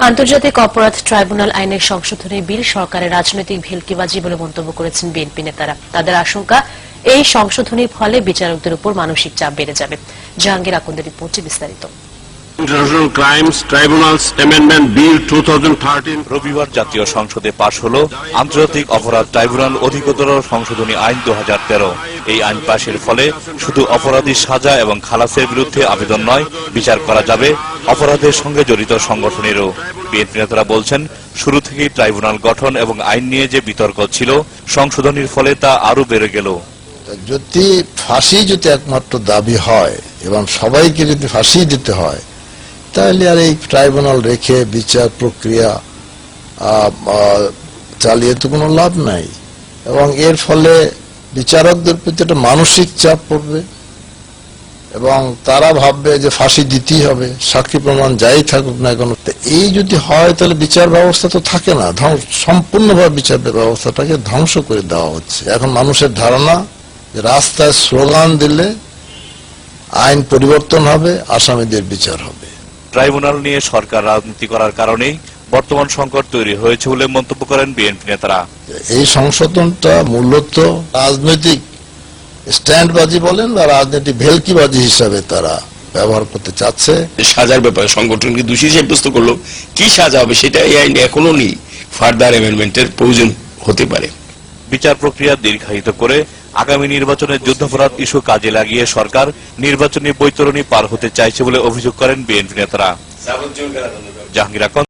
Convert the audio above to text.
আন্তর্জাতিক অপরাধ ট্রাইব্যুনাল আইনের সংশোধনী বিল সরকারের রাজনৈতিক ভেলকিবাজি বলে মন্তব্য করেছেন বিএনপি নেতারা। তাদের আশঙ্কা, এই সংশোধনীর ফলে বিচারকদের উপর মানসিক চাপ বেড়ে যাবে। জাহাঙ্গীর আকন্দের রিপোর্টে বিস্তারিত। International crimes tribunals amendment bill 2013 রবিবার জাতীয় সংসদে পাশ হলো আন্তর্জাতিক অপরাধ ট্রাইব্যুনাল অধিকতর সংশোধনী আইন 2013। এই আইন পাশের ফলে শুধু অপরাধীর সাজা এবং খালাসের বিরুদ্ধে আবেদন নয়, বিচার করা যাবে অপরাধের সঙ্গে জড়িত সংগঠনেরও। বিএনপি নেতারা বলছেন, শুরু থেকেই ট্রাইব্যুনাল গঠন এবং আইন নিয়ে যে বিতর্ক ছিল, সংশোধনীর ফলে তা আরো বেড়ে গেল। যদি ফাঁসি যদি একমাত্র দাবি হয় এবং সবাইকে যদি ফাঁসি দিতে হয়, তাহলে আর এই ট্রাইব্যুনাল রেখে বিচার প্রক্রিয়া চালিয়ে তো কোনো লাভ নাই, এবং এর ফলে বিচারকদের প্রতি একটা মানসিক চাপ পড়বে এবং তারা ভাববে যে ফাঁসি দিতেই হবে, সাক্ষী প্রমাণ যাই থাকুক না কেন। এই যদি হয় তাহলে বিচার ব্যবস্থা তো থাকে না, সম্পূর্ণভাবে বিচার ব্যবস্থাটাকে ধ্বংস করে দেওয়া হচ্ছে। এখন মানুষের ধারণা যে রাস্তায় স্লোগান দিলে আইন পরিবর্তন হবে, আসামিদের বিচার হবে। ট্রাইব্যুনাল নিয়ে সরকার রাজনীতি করার কারণেই বর্তমান সংকট তৈরি হয়েছে বলে মন্তব্য করেন বিএনপি নেতারা। এই সংশোধনটা মূলত রাজনৈতিক স্ট্যান্ডবাজি বলেন বা রাজনৈতিক ভেলকিবাজি হিসাবে তারা ব্যবহার করতে চাচ্ছে। সাজার ব্যাপারে সংগঠনকে দোষী সাব্যস্ত করলো, কি সাজা হবে সেটা এই আইনে এখনো নেই। ফার্দার অ্যামেন্ডমেন্টের প্রয়োজন হতে পারে। বিচার প্রক্রিয়া দীর্ঘায়িত করে আগামী নির্বাচনে যুদ্ধাপরাধ ইস্যু কাজে লাগিয়ে সরকার নির্বাচনী বৈতরণী পার হতে চাইছে বলে অভিযোগ করেন বিএনপি নেতারা। জাহাঙ্গীর আকন্দ।